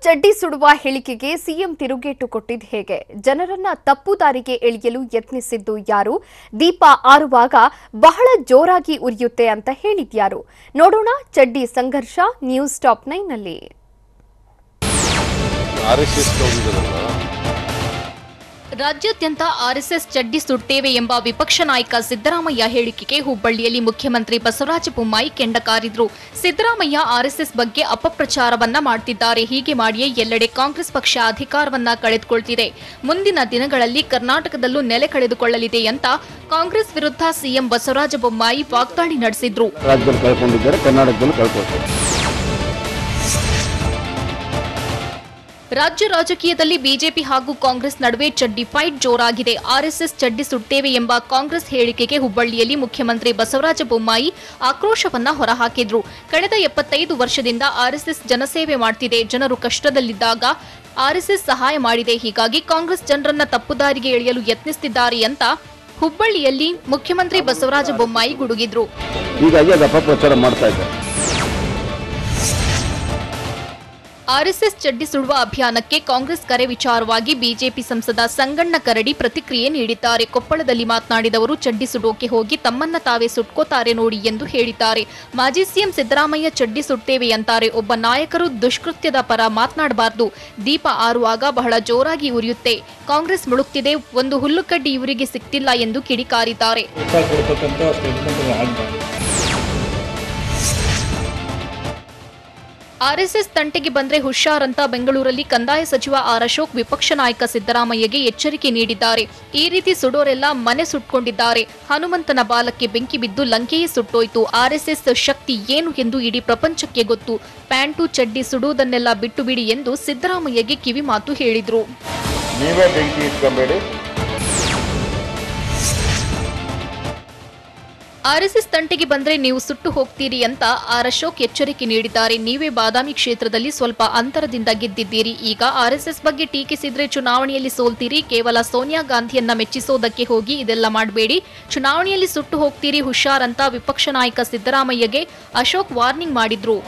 ಚಡ್ಡಿ ಸುಡುವ ಹೇಳಿಕೆಗೆ ಸಿಎಂ ತಿರುಗೇಟು ಕೊಟ್ಟಿದ್ದು ಹೇಗೆ? ಜನರನ್ನ ತಪ್ಪು ದಾರಿಗೆ ಎಳೆಯಲು ಯತ್ನಿಸಿದ್ದು ಯಾರು? ದೀಪ ಆರುವಾಗ ಬಹಳ ಜೋರಾಗಿ ಉರಿಯುತ್ತೆ ಅಂತ ಹೇಳಿದ್ಯಾರು? ನೋಡೋಣ ಚಡ್ಡಿ ಸಂಘರ್ಷ ನ್ಯೂಸ್ ಟಾಪ್ 9 ನಲ್ಲಿ. ರಾಜ್ಯಾದ್ಯಂತ ಆರ್ಎಸ್ಎಸ್ ಚಡ್ಡಿ ಸುಡ್ತೇವೆ ಎಂಬ ವಿಪಕ್ಷ ನಾಯಕ ಸಿದ್ದರಾಮಯ್ಯ ಹೇಳಿಕೆಗೆ ಹುಬ್ಬಳ್ಳಿಯಲ್ಲಿ ಮುಖ್ಯಮಂತ್ರಿ ಬಸವರಾಜ ಬೊಮ್ಮಾಯಿ ಕೆಂಡ ಕಾರಿದ್ರು. ಸಿದ್ದರಾಮಯ್ಯ ಆರ್ಎಸ್ಎಸ್ ಬಗ್ಗೆ ಅಪಪ್ರಚಾರವನ್ನ ಮಾಡ್ತಿದ್ದಾರೆ. ಹೀಗೆ ಮಾಡಿಯೇ ಎಲ್ಲೆಡೆ ಕಾಂಗ್ರೆಸ್ ಪಕ್ಷ ಅಧಿಕಾರವನ್ನ ಕಳೆದುಕೊಳ್ತಿದೆ. ಮುಂದಿನ ದಿನಗಳಲ್ಲಿ ಕರ್ನಾಟಕದಲ್ಲೂ ನೆಲೆ ಕಳೆದುಕೊಳ್ಳಲಿದೆ ಅಂತ ಕಾಂಗ್ರೆಸ್ ವಿರುದ್ಧ ಸಿಎಂ ಬಸವರಾಜ ಬೊಮ್ಮಾಯಿ ವಾಗ್ದಾಳಿ ನಡೆಸಿದ್ರು. ರಾಜ್ಯ ರಾಜಕೀಯದಲ್ಲಿ ಬಿಜೆಪಿ ಹಾಗೂ ಕಾಂಗ್ರೆಸ್ ನಡುವೆ ಚಡ್ಡಿ ಫೈಟ್ ಜೋರಾಗಿದೆ. ಆರ್ಎಸ್ಎಸ್ ಚಡ್ಡಿ ಸುಡ್ತೇವೆ ಎಂಬ ಕಾಂಗ್ರೆಸ್ ಹೇಳಿಕೆಗೆ ಹುಬ್ಬಳ್ಳಿಯಲ್ಲಿ ಮುಖ್ಯಮಂತ್ರಿ ಬಸವರಾಜ ಬೊಮ್ಮಾಯಿ ಆಕ್ರೋಶವನ್ನ ಹೊರಹಾಕಿದ್ರು. ಕಳೆದ 75 ವರ್ಷದಿಂದ ಆರ್ಎಸ್ಎಸ್ ಜನಸೇವೆ ಮಾಡ್ತಿದೆ. ಜನರು ಕಷ್ಟದಲ್ಲಿದ್ದಾಗ ಆರ್ಎಸ್ಎಸ್ ಸಹಾಯ ಮಾಡಿದೆ. ಹೀಗಾಗಿ ಕಾಂಗ್ರೆಸ್ ಜನರನ್ನ ತಪ್ಪುದಾರಿಗೆ ಎಳೆಯಲು ಯತ್ನಿಸುತ್ತಿದ್ದಾರೆ ಅಂತ ಹುಬ್ಬಳ್ಳಿಯಲ್ಲಿ ಮುಖ್ಯಮಂತ್ರಿ ಬಸವರಾಜ ಬೊಮ್ಮಾಯಿ ಗುಡುಗಿದ್ರು. ಆರ್ಎಸ್ಎಸ್ ಚಡ್ಡಿ ಸುಡುವ ಅಭಿಯಾನಕ್ಕೆ ಕಾಂಗ್ರೆಸ್ ಕರೆ ವಿಚಾರವಾಗಿ ಬಿಜೆಪಿ ಸಂಸದ ಸಂಗಣ್ಣ ಕರಡಿ ಪ್ರತಿಕ್ರಿಯೆ ನೀಡಿದ್ದಾರೆ. ಕೊಪ್ಪಳದಲ್ಲಿ ಮಾತನಾಡಿದವರು, ಚಡ್ಡಿ ಸುಡೋಕೆ ಹೋಗಿ ತಮ್ಮನ್ನ ತಾವೇ ಸುಟ್ಕೋತಾರೆ ನೋಡಿ ಎಂದು ಹೇಳಿದ್ದಾರೆ. ಮಾಜಿ ಸಿಎಂ ಸಿದ್ದರಾಮಯ್ಯ ಚಡ್ಡಿ ಸುಡ್ತೇವೆ ಅಂತಾರೆ. ಒಬ್ಬ ನಾಯಕರು ದುಷ್ಕೃತ್ಯದ ಪರ ಮಾತನಾಡಬಾರದು. ದೀಪ ಆರುವಾಗ ಬಹಳ ಜೋರಾಗಿ ಉರಿಯುತ್ತೆ. ಕಾಂಗ್ರೆಸ್ ಮುಳುಗ್ತಿದೆ. ಒಂದು ಹುಲ್ಲುಕಡ್ಡಿ ಇವರಿಗೆ ಸಿಕ್ತಿಲ್ಲ ಎಂದು ಕಿಡಿಕಾರಿದ್ದಾರೆ. ಆರ್ಎಸ್ಎಸ್ ತಂಟೆಗೆ ಬಂದ್ರೆ ಹುಷಾರ್ ಅಂತ ಬೆಂಗಳೂರಲ್ಲಿ ಕಂದಾಯ ಸಚಿವ ಆರ್ ಅಶೋಕ್ ವಿಪಕ್ಷ ನಾಯಕ ಸಿದ್ದರಾಮಯ್ಯಗೆ ಎಚ್ಚರಿಕೆ ನೀಡಿದ್ದಾರೆ. ಈ ರೀತಿ ಸುಡೋರೆಲ್ಲ ಮನೆ ಸುಟ್ಕೊಂಡಿದ್ದಾರೆ. ಹನುಮಂತನ ಬಾಲಕ್ಕೆ ಬೆಂಕಿ ಬಿದ್ದು ಲಂಕೆಯೇ ಸುಟ್ಟೋಯ್ತು. ಆರ್ಎಸ್ಎಸ್ ಶಕ್ತಿ ಏನು ಎಂದು ಇಡೀ ಪ್ರಪಂಚಕ್ಕೆ ಗೊತ್ತು. ಪ್ಯಾಂಟು ಚಡ್ಡಿ ಸುಡುವುದನ್ನೆಲ್ಲ ಬಿಟ್ಟು ಬಿಡಿ ಎಂದು ಸಿದ್ದರಾಮಯ್ಯಗೆ ಕಿವಿ ಮಾತು ಹೇಳಿದ್ರು. ಆರ್ಎಸ್ಎಸ್ ತಂಟೆಗೆ ಬಂದ್ರೆ ನೀವು ಸುಟ್ಟು ಹೋಗ್ತೀರಿ ಅಂತ ಆರ್ ಅಶೋಕ್ ಎಚ್ಚರಿಕೆ ನೀಡಿದ್ದಾರೆ. ನೀವೇ ಬಾದಾಮಿ ಕ್ಷೇತ್ರದಲ್ಲಿ ಸ್ವಲ್ಪ ಅಂತರದಿಂದ ಗೆದ್ದಿದ್ದೀರಿ. ಈಗ ಆರ್ಎಸ್ಎಸ್ ಬಗ್ಗೆ ಟೀಕಿಸಿದ್ರೆ ಚುನಾವಣೆಯಲ್ಲಿ ಸೋಲ್ತೀರಿ. ಕೇವಲ ಸೋನಿಯಾ ಗಾಂಧಿಯನ್ನ ಮೆಚ್ಚಿಸೋದಕ್ಕೆ ಹೋಗಿ ಇದೆಲ್ಲ ಮಾಡಬೇಡಿ. ಚುನಾವಣೆಯಲ್ಲಿ ಸುಟ್ಟು ಹೋಗ್ತೀರಿ, ಹುಷಾರ್ ಅಂತ ವಿಪಕ್ಷ ನಾಯಕ ಸಿದ್ದರಾಮಯ್ಯಗೆ ಅಶೋಕ್ ವಾರ್ನಿಂಗ್ ಮಾಡಿದ್ರು.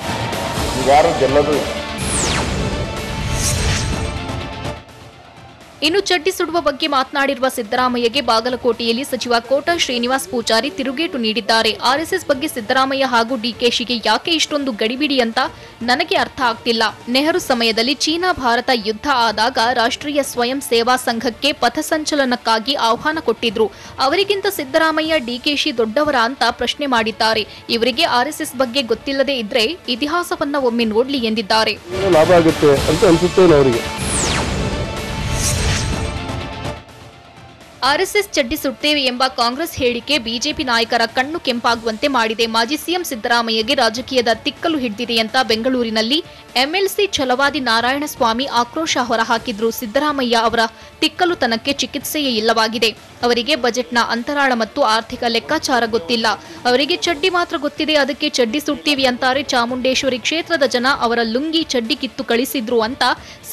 ಇನ್ನು ಚಡ್ಡಿ ಸುಡುವ ಬಗ್ಗೆ ಮಾತನಾಡಿರುವ ಸಿದ್ದರಾಮಯ್ಯಗೆ ಬಾಗಲಕೋಟೆಯಲ್ಲಿ ಸಚಿವ ಕೋಟ ಶ್ರೀನಿವಾಸ್ ಪೂಜಾರಿ ತಿರುಗೇಟು ನೀಡಿದ್ದಾರೆ. ಆರ್ಎಸ್ಎಸ್ ಬಗ್ಗೆ ಸಿದ್ದರಾಮಯ್ಯ ಹಾಗೂ ಡಿಕೆಶಿಗೆ ಯಾಕೆ ಇಷ್ಟೊಂದು ಗಡಿಬಿಡಿ ಅಂತ ನನಗೆ ಅರ್ಥ ಆಗ್ತಿಲ್ಲ. ನೆಹರು ಸಮಯದಲ್ಲಿ ಚೀನಾ ಭಾರತ ಯುದ್ಧ ಆದಾಗ ರಾಷ್ಟ್ರೀಯ ಸ್ವಯಂ ಸೇವಾ ಸಂಘಕ್ಕೆ ಪಥಸಂಚಲನಕ್ಕಾಗಿ ಆಹ್ವಾನ ಕೊಟ್ಟಿದ್ರು. ಅವರಿಗಿಂತ ಸಿದ್ದರಾಮಯ್ಯ ಡಿಕೆಶಿ ದೊಡ್ಡವರ ಅಂತ ಪ್ರಶ್ನೆ ಮಾಡಿದ್ದಾರೆ. ಇವರಿಗೆ ಆರ್ಎಸ್ಎಸ್ ಬಗ್ಗೆ ಗೊತ್ತಿಲ್ಲದೆ ಇದ್ರೆ ಇತಿಹಾಸವನ್ನ ಒಮ್ಮೆ ನೋಡ್ಲಿ ಎಂದಿದ್ದಾರೆ. ಆರ್ಎಸ್ಎಸ್ ಚಡ್ಡಿ ಸುಡ್ತೇವೆ ಎಂಬ ಕಾಂಗ್ರೆಸ್ ಹೇಳಿಕೆ ಬಿಜೆಪಿ ನಾಯಕರ ಕಣ್ಣು ಕೆಂಪಾಗುವಂತೆ ಮಾಡಿದೆ. ಮಾಜಿ ಸಿಎಂ ಸಿದ್ದರಾಮಯ್ಯಗೆ ರಾಜಕೀಯದ ತಿಕ್ಕಲು ಹಿಡಿದಿದೆ ಅಂತ ಬೆಂಗಳೂರಿನಲ್ಲಿ ಎಂಎಲ್ಸಿ ಛಲವಾದಿ ನಾರಾಯಣಸ್ವಾಮಿ ಆಕ್ರೋಶ ಹೊರಹಾಕಿದ್ರು. ಸಿದ್ದರಾಮಯ್ಯ ಅವರ ತಿಕ್ಕಲುತನಕ್ಕೆ ಚಿಕಿತ್ಸೆಯೇ ಇಲ್ಲವಾಗಿದೆ. ಅವರಿಗೆ ಬಜೆಟ್ನ ಅಂತರಾಳ ಮತ್ತು ಆರ್ಥಿಕ ಲೆಕ್ಕಾಚಾರ ಗೊತ್ತಿಲ್ಲ. ಅವರಿಗೆ ಚಡ್ಡಿ ಮಾತ್ರ ಗೊತ್ತಿದೆ. ಅದಕ್ಕೆ ಚಡ್ಡಿ ಸುಡ್ತೀವಿ ಅಂತಾರೆ. ಚಾಮುಂಡೇಶ್ವರಿ ಕ್ಷೇತ್ರದ ಜನ ಅವರ ಲುಂಗಿ ಚಡ್ಡಿ ಕಿತ್ತು ಕಳಿಸಿದ್ರು ಅಂತ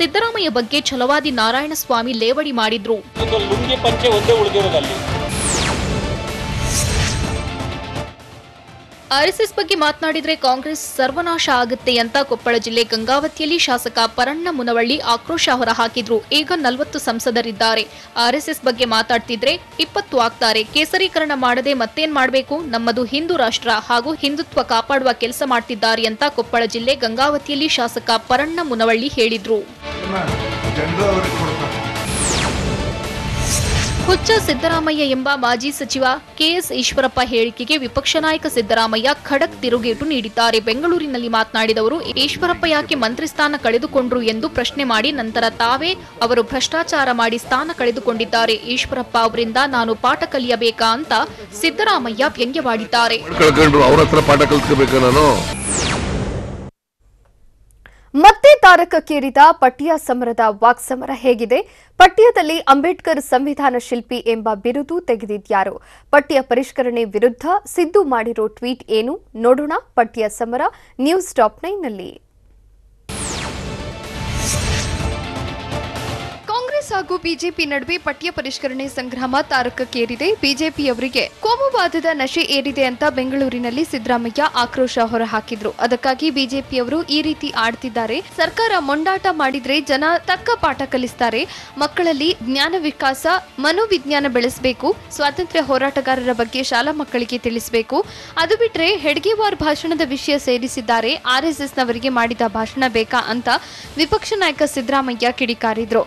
ಸಿದ್ದರಾಮಯ್ಯ ಬಗ್ಗೆ ಛಲವಾದಿ ನಾರಾಯಣಸ್ವಾಮಿ ಲೇವಡಿ ಮಾಡಿದ್ರು. ಆರ್ಎಸ್ಎಸ್ ಬಗ್ಗೆ ಮಾತನಾಡಿದ್ರೆ ಕಾಂಗ್ರೆಸ್ ಸರ್ವನಾಶ ಆಗುತ್ತೆ ಅಂತ ಕೊಪ್ಪಳ ಜಿಲ್ಲೆ ಗಂಗಾವತಿಯಲ್ಲಿ ಶಾಸಕ ಪರಣ್ಣ ಮುನವಳ್ಳಿ ಆಕ್ರೋಶ ಹೊರಹಾಕಿದ್ರು. ಈಗ 40 ಸಂಸದರಿದ್ದಾರೆ. ಆರ್ಎಸ್ಎಸ್ ಬಗ್ಗೆ ಮಾತಾಡ್ತಿದ್ರೆ 20 ಆಗ್ತಾರೆ. ಕೇಸರೀಕರಣ ಮಾಡದೆ ಮತ್ತೇನ್ ಮಾಡಬೇಕು? ನಮ್ಮದು ಹಿಂದೂ ರಾಷ್ಟ್ರ ಹಾಗೂ ಹಿಂದುತ್ವ ಕಾಪಾಡುವ ಕೆಲಸ ಮಾಡ್ತಿದ್ದಾರೆ ಅಂತ ಕೊಪ್ಪಳ ಜಿಲ್ಲೆ ಗಂಗಾವತಿಯಲ್ಲಿ ಶಾಸಕ ಪರಣ್ಣ ಮುನವಳ್ಳಿ ಹೇಳಿದ್ರು. ಹುಚ್ಚ ಸಿದ್ದರಾಮಯ್ಯ ಎಂಬ ಮಾಜಿ ಸಚಿವ ಕೆಎಸ್ ಈಶ್ವರಪ್ಪ ಹೇಳಿಕೆಗೆ ವಿಪಕ್ಷ ನಾಯಕ ಸಿದ್ದರಾಮಯ್ಯ ಖಡಕ್ ತಿರುಗೇಟು ನೀಡಿದ್ದಾರೆ. ಬೆಂಗಳೂರಿನಲ್ಲಿ ಮಾತನಾಡಿದವರು, ಈಶ್ವರಪ್ಪ ಯಾಕೆ ಮಂತ್ರಿ ಸ್ಥಾನ ಕಳೆದುಕೊಂಡ್ರು ಎಂದು ಪ್ರಶ್ನೆ ಮಾಡಿ ನಂತರ ತಾವೇ ಅವರು ಭ್ರಷ್ಟಾಚಾರ ಮಾಡಿ ಸ್ಥಾನ ಕಳೆದುಕೊಂಡಿದ್ದಾರೆ. ಈಶ್ವರಪ್ಪ ಅವರಿಂದ ನಾನು ಪಾಠ ಕಲಿಯಬೇಕಾ ಅಂತ ಸಿದ್ದರಾಮಯ್ಯ ವ್ಯಂಗ್ಯವಾಡಿದ್ದಾರೆ. ಮತ್ತೆ ತಾರಕಕ್ಕೇರಿದ ಪಟ್ಟಿಯ ಸಮರದ ವಾಕ್ಸಮರ ಹೇಗಿದೆ? ಪಟ್ಟಿಯದಲ್ಲಿ ಅಂಬೇಡ್ಕರ್ ಸಂವಿಧಾನ ಶಿಲ್ಪಿ ಎಂಬ ಬಿರುದು ತೆಗೆದಿದ್ಯಾರು? ಪಟ್ಟಿಯ ಪರಿಷ್ಕರಣೆ ವಿರುದ್ಧ ಸಿದ್ದು ಮಾಡಿರೋ ಟ್ವೀಟ್ ಏನು? ನೋಡೋಣ ಪಟ್ಟಿಯ ಸಮರ ನ್ಯೂಸ್ ಟಾಪ್ 9 ನಲ್ಲಿ. ಕಾಂಗ್ರೆಸ್ ಹಾಗೂ ಬಿಜೆಪಿ ನಡುವೆ ಪಠ್ಯ ಪರಿಷ್ಕರಣೆ ಸಂಗ್ರಾಮ ತಾರಕಕ್ಕೇರಿದೆ. ಬಿಜೆಪಿಯವರಿಗೆ ಕೋಮುವಾದದ ನಶೆ ಏರಿದೆ ಅಂತ ಬೆಂಗಳೂರಿನಲ್ಲಿ ಸಿದ್ದರಾಮಯ್ಯ ಆಕ್ರೋಶ ಹೊರಹಾಕಿದ್ರು. ಅದಕ್ಕಾಗಿ ಬಿಜೆಪಿಯವರು ಈ ರೀತಿ ಆಡ್ತಿದ್ದಾರೆ. ಸರ್ಕಾರ ಮೊಂಡಾಟ ಮಾಡಿದ್ರೆ ಜನ ತಕ್ಕ ಪಾಠ ಕಲಿಸ್ತಾರೆ. ಮಕ್ಕಳಲ್ಲಿ ಜ್ಞಾನ ವಿಕಾಸ, ಮನೋವಿಜ್ಞಾನ ಬೆಳೆಸಬೇಕು. ಸ್ವಾತಂತ್ರ್ಯ ಹೋರಾಟಗಾರರ ಬಗ್ಗೆ ಶಾಲಾ ಮಕ್ಕಳಿಗೆ ತಿಳಿಸಬೇಕು. ಅದು ಬಿಟ್ರೆ ಹೆಡ್ಗೇವಾರ್ ಭಾಷಣದ ವಿಷಯ ಸೇರಿಸಿದ್ದಾರೆ. ಆರ್ಎಸ್ಎಸ್ನವರಿಗೆ ಮಾಡಿದ ಭಾಷಣ ಬೇಕಾ ಅಂತ ವಿಪಕ್ಷ ನಾಯಕ ಸಿದ್ದರಾಮಯ್ಯ ಕಿಡಿಕಾರಿದ್ರು.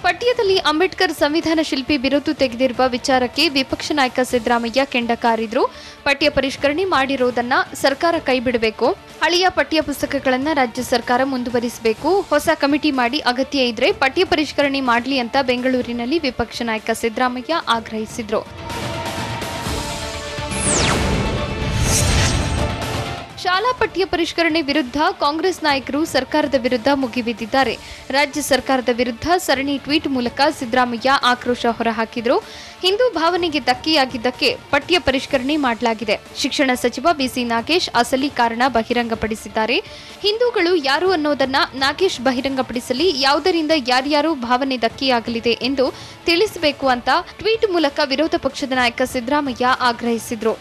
ಪಠ್ಯದಲ್ಲಿ ಅಂಬೇಡ್ಕರ್ ಸಂವಿಧಾನ ಶಿಲ್ಪಿ ಬಿರುದು ತೆಗೆದಿರುವ ವಿಚಾರಕ್ಕೆ ವಿಪಕ್ಷ ನಾಯಕ ಸಿದ್ದರಾಮಯ್ಯ ಕೆಂಡಕಾರಿದ್ರು. ಪಠ್ಯ ಪರಿಷ್ಕರಣೆ ಮಾಡಿರುವುದನ್ನ ಸರ್ಕಾರ ಕೈಬಿಡಬೇಕು. ಹಳೆಯ ಪಠ್ಯ ಪುಸ್ತಕಗಳನ್ನ ರಾಜ್ಯ ಸರ್ಕಾರ ಮುಂದುವರಿಸಬೇಕು. ಹೊಸ ಕಮಿಟಿ ಮಾಡಿ ಅಗತ್ಯ ಇದ್ರೆ ಪಠ್ಯ ಪರಿಷ್ಕರಣೆ ಮಾಡಲಿ ಅಂತ ಬೆಂಗಳೂರಿನಲ್ಲಿ ವಿಪಕ್ಷ ನಾಯಕ ಸಿದ್ದರಾಮಯ್ಯ ಆಗ್ರಹಿಸಿದ್ರು. ಶಾಲಾ ಪಠ್ಯ ಪರಿಷ್ಕರಣೆ ವಿರುದ್ಧ ಕಾಂಗ್ರೆಸ್ ನಾಯಕರು ಸರ್ಕಾರದ ವಿರುದ್ಧ ಮುಗಿಬಿದ್ದಿದ್ದಾರೆ. ರಾಜ್ಯ ಸರ್ಕಾರದ ವಿರುದ್ಧ ಸರಣಿ ಟ್ವೀಟ್ ಮೂಲಕ ಸಿದ್ದರಾಮಯ್ಯ ಆಕ್ರೋಶ ಹೊರಹಾಕಿದ್ರು. ಹಿಂದೂ ಭಾವನೆಗೆ ಧಕ್ಕೆಯಾಗಿದ್ದಕ್ಕೆ ಪಠ್ಯ ಪರಿಷ್ಕರಣೆ ಮಾಡಲಾಗಿದೆ. ಶಿಕ್ಷಣ ಸಚಿವ ಬಿಸಿ ನಾಗೇಶ್ ಅಸಲಿ ಕಾರಣ ಬಹಿರಂಗಪಡಿಸಿದ್ದಾರೆ. ಹಿಂದೂಗಳು ಯಾರು ಅನ್ನೋದನ್ನ ನಾಗೇಶ್ ಬಹಿರಂಗಪಡಿಸಲಿ, ಯಾವುದರಿಂದ ಯಾರ್ಯಾರು ಭಾವನೆ ಧಕ್ಕೆಯಾಗಲಿದೆ ಎಂದು ತಿಳಿಸಬೇಕು ಅಂತ ಟ್ವೀಟ್ ಮೂಲಕ ವಿರೋಧ ಪಕ್ಷದ ನಾಯಕ ಸಿದ್ದರಾಮಯ್ಯ ಆಗ್ರಹಿಸಿದ್ರು.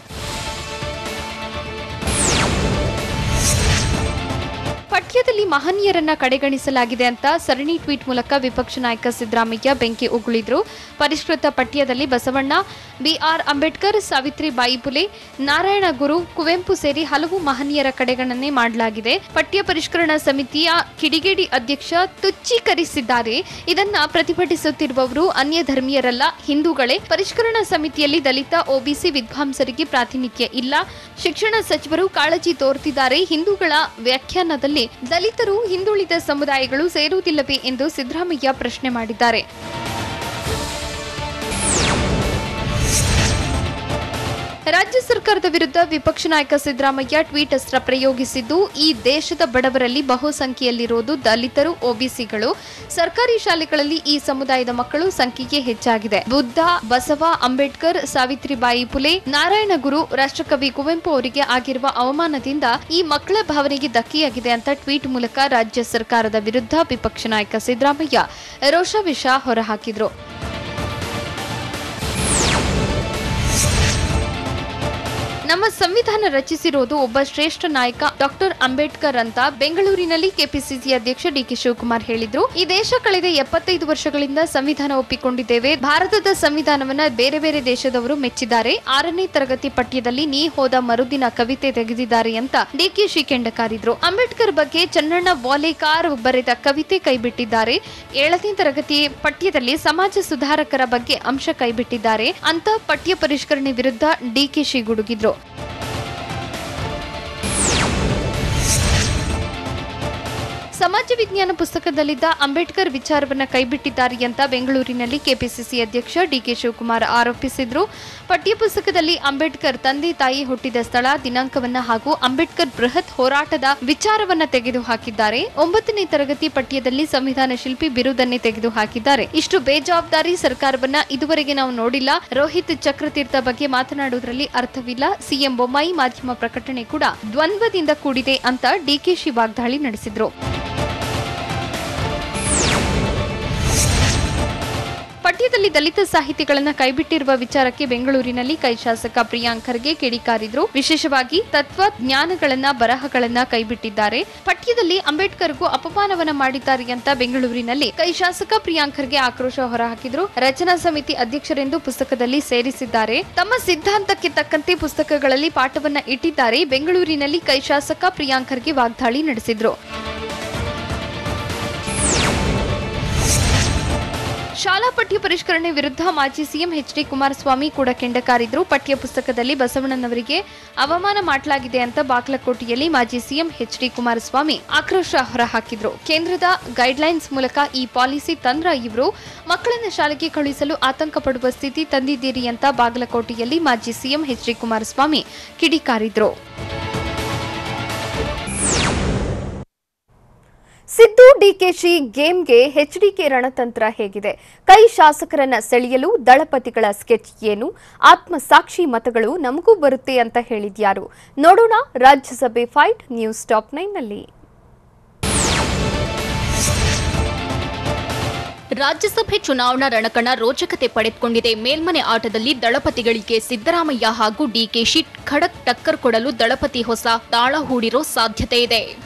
ಪಠ್ಯದಲ್ಲಿ ಮಹನೀಯರನ್ನ ಕಡೆಗಣಿಸಲಾಗಿದೆ ಅಂತ ಸರಣಿ ಟ್ವೀಟ್ ಮೂಲಕ ವಿಪಕ್ಷ ನಾಯಕ ಸಿದ್ದರಾಮಯ್ಯ ಬೆಂಕಿ ಉಗುಳಿದ್ರು. ಪರಿಷ್ಕೃತ ಪಠ್ಯದಲ್ಲಿ ಬಸವಣ್ಣ, ಬಿಆರ್ ಅಂಬೇಡ್ಕರ್, ಸಾವಿತ್ರಿಬಾಯಿ ಫುಲೆ, ನಾರಾಯಣ ಗುರು, ಕುವೆಂಪು ಸೇರಿ ಹಲವು ಮಹನೀಯರ ಕಡೆಗಣನೆ ಮಾಡಲಾಗಿದೆ. ಪಠ್ಯ ಪರಿಷ್ಕರಣಾ ಸಮಿತಿಯ ಕಿಡಿಗೇಡಿ ಅಧ್ಯಕ್ಷ ತುಚ್ಛೀಕರಿಸಿದ್ದಾರೆ. ಇದನ್ನ ಪ್ರತಿಭಟಿಸುತ್ತಿರುವವರು ಅನ್ಯ ಧರ್ಮೀಯರಲ್ಲ, ಹಿಂದೂಗಳೇ. ಪರಿಷ್ಕರಣಾ ಸಮಿತಿಯಲ್ಲಿ ದಲಿತ, ಒಬಿಸಿ ವಿದ್ವಾಂಸರಿಗೆ ಪ್ರಾತಿನಿಧ್ಯ ಇಲ್ಲ. ಶಿಕ್ಷಣ ಸಚಿವರು ಕಾಳಜಿ ತೋರುತ್ತಿದ್ದಾರೆ. ಹಿಂದೂಗಳ ವ್ಯಾಖ್ಯಾನದಲ್ಲಿ ದಲಿತರು, ಹಿಂದುಳಿದ ಸಮುದಾಯಗಳು ಸೇರುವುದಿಲ್ಲವೇ ಎಂದು ಸಿದ್ದರಾಮಯ್ಯ ಪ್ರಶ್ನೆ ಮಾಡಿದ್ದಾರೆ. ರಾಜ್ಯ ಸರ್ಕಾರದ ವಿರುದ್ಧ ವಿಪಕ್ಷ ನಾಯಕ ಸಿದ್ದರಾಮಯ್ಯ ಟ್ವೀಟ್ ಅಸ್ತ್ರ ಪ್ರಯೋಗಿಸಿದ್ದು, ಈ ದೇಶದ ಬಡವರಲ್ಲಿ ಬಹುಸಂಖ್ಯೆಯಲ್ಲಿರುವುದು ದಲಿತರು, ಒಬಿಸಿಗಳು. ಸರ್ಕಾರಿ ಶಾಲೆಗಳಲ್ಲಿ ಈ ಸಮುದಾಯದ ಮಕ್ಕಳು ಸಂಖ್ಯೆಗೆ ಹೆಚ್ಚಾಗಿದೆ. ಬುದ್ಧ, ಬಸವ, ಅಂಬೇಡ್ಕರ್, ಸಾವಿತ್ರಿಬಾಯಿ ಫುಲೆ, ನಾರಾಯಣ ಗುರು, ರಾಷ್ಟ್ರಕವಿ ಕುವೆಂಪು ಅವರಿಗೆ ಆಗಿರುವ ಅವಮಾನದಿಂದ ಈ ಮಕ್ಕಳ ಭಾವನೆಗೆ ಧಕ್ಕೆಯಾಗಿದೆ ಅಂತ ಟ್ವೀಟ್ ಮೂಲಕ ರಾಜ್ಯ ಸರ್ಕಾರದ ವಿರುದ್ಧ ವಿಪಕ್ಷ ನಾಯಕ ಸಿದ್ದರಾಮಯ್ಯ ರೋಷಾವಿಷ ಹೊರಹಾಕಿದ್ರು. ನಮ್ಮ ಸಂವಿಧಾನ ರಚಿಸಿರೋದು ಒಬ್ಬ ಶ್ರೇಷ್ಠ ನಾಯಕ ಡಾಕ್ಟರ್ ಅಂಬೇಡ್ಕರ್ ಅಂತ ಬೆಂಗಳೂರಿನಲ್ಲಿ ಕೆಪಿಸಿಸಿ ಅಧ್ಯಕ್ಷ ಡಿಕೆ ಶಿವಕುಮಾರ್ ಹೇಳಿದ್ರು. ಈ ದೇಶ ಕಳೆದ 75 ವರ್ಷಗಳಿಂದ ಸಂವಿಧಾನ ಒಪ್ಪಿಕೊಂಡಿದ್ದೇವೆ. ಭಾರತದ ಸಂವಿಧಾನವನ್ನ ಬೇರೆ ಬೇರೆ ದೇಶದವರು ಮೆಚ್ಚಿದ್ದಾರೆ. 6ನೇ ತರಗತಿ ಪಠ್ಯದಲ್ಲಿ ನೀ ಹೋದ ಮರುದಿನ ಕವಿತೆ ತೆಗೆದಿದ್ದಾರೆ ಅಂತ ಡಿಕೆಶಿ ಕೆಂಡಕಾರಿದ್ರು. ಅಂಬೇಡ್ಕರ್ ಬಗ್ಗೆ ಚನ್ನಣ್ಣ ವಾಲೇಕಾರ್ ಬರೆದ ಕವಿತೆ ಕೈಬಿಟ್ಟಿದ್ದಾರೆ. 7ನೇ ತರಗತಿ ಪಠ್ಯದಲ್ಲಿ ಸಮಾಜ ಸುಧಾರಕರ ಬಗ್ಗೆ ಅಂಶ ಕೈಬಿಟ್ಟಿದ್ದಾರೆ ಅಂತ ಪಠ್ಯ ಪರಿಷ್ಕರಣೆ ವಿರುದ್ಧ ಡಿಕೆಶಿ ಗುಡುಗಿದ್ರು. ಸಮಾಜ ವಿಜ್ಞಾನ ಪುಸ್ತಕದಲ್ಲಿದ್ದ ಅಂಬೇಡ್ಕರ್ ವಿಚಾರವನ್ನ ಕೈಬಿಟ್ಟಿದ್ದಾರೆ ಅಂತ ಬೆಂಗಳೂರಿನಲ್ಲಿ ಕೆಪಿಸಿಸಿ ಅಧ್ಯಕ್ಷ ಡಿಕೆ ಶಿವಕುಮಾರ್ ಆರೋಪಿಸಿದ್ರು. ಪಠ್ಯ ಪುಸ್ತಕದಲ್ಲಿ ಅಂಬೇಡ್ಕರ್ ತಂದೆ ತಾಯಿ ಹುಟ್ಟಿದ ಸ್ಥಳ, ದಿನಾಂಕವನ್ನ ಹಾಗೂ ಅಂಬೇಡ್ಕರ್ ಬೃಹತ್ ಹೋರಾಟದ ವಿಚಾರವನ್ನ ತೆಗೆದುಹಾಕಿದ್ದಾರೆ. 9ನೇ ತರಗತಿ ಪಠ್ಯದಲ್ಲಿ ಸಂವಿಧಾನ ಶಿಲ್ಪಿ ಬಿರುದನ್ನೇ ತೆಗೆದುಹಾಕಿದ್ದಾರೆ. ಇಷ್ಟು ಬೇಜವಾಬ್ದಾರಿ ಸರ್ಕಾರವನ್ನ ಇದುವರೆಗೆ ನಾವು ನೋಡಿಲ್ಲ. ರೋಹಿತ್ ಚಕ್ರತೀರ್ಥ ಬಗ್ಗೆ ಮಾತನಾಡುವುದರಲ್ಲಿ ಅರ್ಥವಿಲ್ಲ. ಸಿಎಂ ಬೊಮ್ಮಾಯಿ ಮಾಧ್ಯಮ ಪ್ರಕಟಣೆ ಕೂಡ ದ್ವಂದ್ವದಿಂದ ಕೂಡಿದೆ ಅಂತ ಡಿಕೆಶಿ ವಾಗ್ದಾಳಿ ನಡೆಸಿದ್ರು. ಪಠ್ಯದಲ್ಲಿ ದಲಿತ ಸಾಹಿತಿಗಳನ್ನ ಕೈಬಿಟ್ಟಿರುವ ವಿಚಾರಕ್ಕೆ ಬೆಂಗಳೂರಿನಲ್ಲಿ ಕೈ ಶಾಸಕ ಪ್ರಿಯಾಂಕ್ ಖರ್ಗೆ ಕಿಡಿಕಾರಿದ್ರು. ವಿಶೇಷವಾಗಿ ತತ್ವಜ್ಞಾನಗಳನ್ನ, ಬರಹಗಳನ್ನ ಕೈಬಿಟ್ಟಿದ್ದಾರೆ. ಪಠ್ಯದಲ್ಲಿ ಅಂಬೇಡ್ಕರ್ಗೂ ಅಪಮಾನವನ್ನ ಮಾಡಿದ್ದಾರೆ ಅಂತ ಬೆಂಗಳೂರಿನಲ್ಲಿ ಕೈ ಶಾಸಕ ಪ್ರಿಯಾಂಕ್ ಖರ್ಗೆ ಆಕ್ರೋಶ ಹೊರಹಾಕಿದ್ರು. ರಚನಾ ಸಮಿತಿ ಅಧ್ಯಕ್ಷರೆಂದು ಪುಸ್ತಕದಲ್ಲಿ ಸೇರಿಸಿದ್ದಾರೆ. ತಮ್ಮ ಸಿದ್ಧಾಂತಕ್ಕೆ ತಕ್ಕಂತೆ ಪುಸ್ತಕಗಳಲ್ಲಿ ಪಾಠವನ್ನ ಇಟ್ಟಿದ್ದಾರೆ. ಬೆಂಗಳೂರಿನಲ್ಲಿ ಕೈ ಶಾಸಕ ಪ್ರಿಯಾಂಕ್ ಖರ್ಗೆ ವಾಗ್ದಾಳಿ ನಡೆಸಿದ್ರು. ಶಾಲಾ ಪಠ್ಯ ಪರಿಷ್ಕರಣೆ ವಿರುದ್ಧ ಮಾಜಿ ಸಿಎಂ ಎಚ್.ಡಿ. ಕುಮಾರಸ್ವಾಮಿ ಕೂಡ ಕೆಂಡಕಾರಿದ್ರು. ಪಠ್ಯ ಪುಸ್ತಕದಲ್ಲಿ ಬಸವಣ್ಣನವರಿಗೆ ಅವಮಾನ ಮಾಡಲಾಗಿದೆ ಅಂತ ಬಾಗಲಕೋಟೆಯಲ್ಲಿ ಮಾಜಿ ಸಿಎಂ ಎಚ್.ಡಿ. ಕುಮಾರಸ್ವಾಮಿ ಆಕ್ರೋಶ ಹೊರಹಾಕಿದ್ರು. ಕೇಂದ್ರದ ಗೈಡ್ಲೈನ್ಸ್ ಮೂಲಕ ಈ ಪಾಲಿಸಿ ತಂದ್ರ ಇವರು ಮಕ್ಕಳನ್ನ ಶಾಲೆಗೆ ಕಳುಹಿಸಲು ಆತಂಕ ಪಡುವ ಸ್ಥಿತಿ ತಂದಿದ್ದೀರಿ ಅಂತ ಬಾಗಲಕೋಟೆಯಲ್ಲಿ ಮಾಜಿ ಸಿಎಂ ಎಚ್.ಡಿ. ಕುಮಾರಸ್ವಾಮಿ ಕಿಡಿಕಾರಿದ್ರು. ಸಿದ್ದು ಡಿಕೆಶಿ ಗೇಮ್ಗೆ ಎಚ್ಡಿಕೆ ರಣತಂತ್ರ ಹೇಗಿದೆ? ಕೈ ಶಾಸಕರನ್ನ ಸೆಳೆಯಲು ದಳಪತಿಗಳ ಸ್ಕೆಚ್ ಏನು? ಆತ್ಮಸಾಕ್ಷಿ ಮತಗಳು ನಮಗೂ ಬರುತ್ತೆ ಅಂತ ಹೇಳಿದ್ಯಾರು? ನೋಡೋಣ ರಾಜ್ಯಸಭೆ ಫೈಟ್ ನ್ಯೂಸ್ ಟಾಪ್ 9 ನಲ್ಲಿ. ರಾಜ್ಯಸಭೆ ಚುನಾವಣಾ ರಣಕಣ ರೋಚಕತೆ ಪಡೆದುಕೊಂಡಿದೆ. ಮೇಲ್ಮನೆ ಆಟದಲ್ಲಿ ದಳಪತಿಗಳಿಗೆ ಸಿದ್ದರಾಮಯ್ಯ ಹಾಗೂ ಡಿಕೆಶಿ ಖಡಕ್ ಟಕ್ಕರ್ ಕೊಡಲು ದಳಪತಿ ಹೊಸ ತಾಳ ಹೂಡಿರೋ ಸಾಧ್ಯತೆ ಇದೆ.